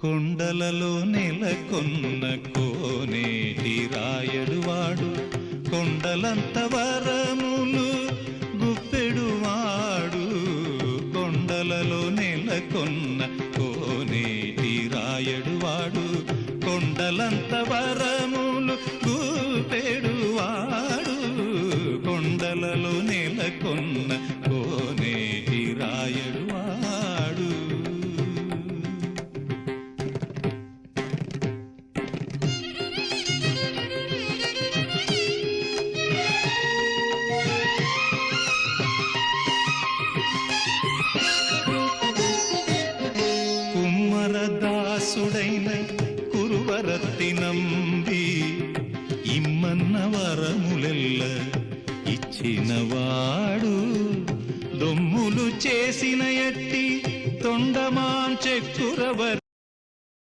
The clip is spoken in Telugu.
కొండలలో నెలకొన్న కోనేటి రాయడువాడు, కొండలంత వరములు గుప్పెడువాడు. కొండలలో నెలకొన్న కోనేటి రాయడువాడు, కొండలంత వరములు గుప్పెడువాడు. కొండలలో నెలకొన్న కోనేటి రాయడువాడు. కుమ్మరదాసుడైన కురువరత్తి నంబి, ఇమ్మన్న వరములెల్ల ఇచ్చినవాడు. దొమ్ములు చేసిన ఎట్టి తొండమాంచెక్కురవర్తి,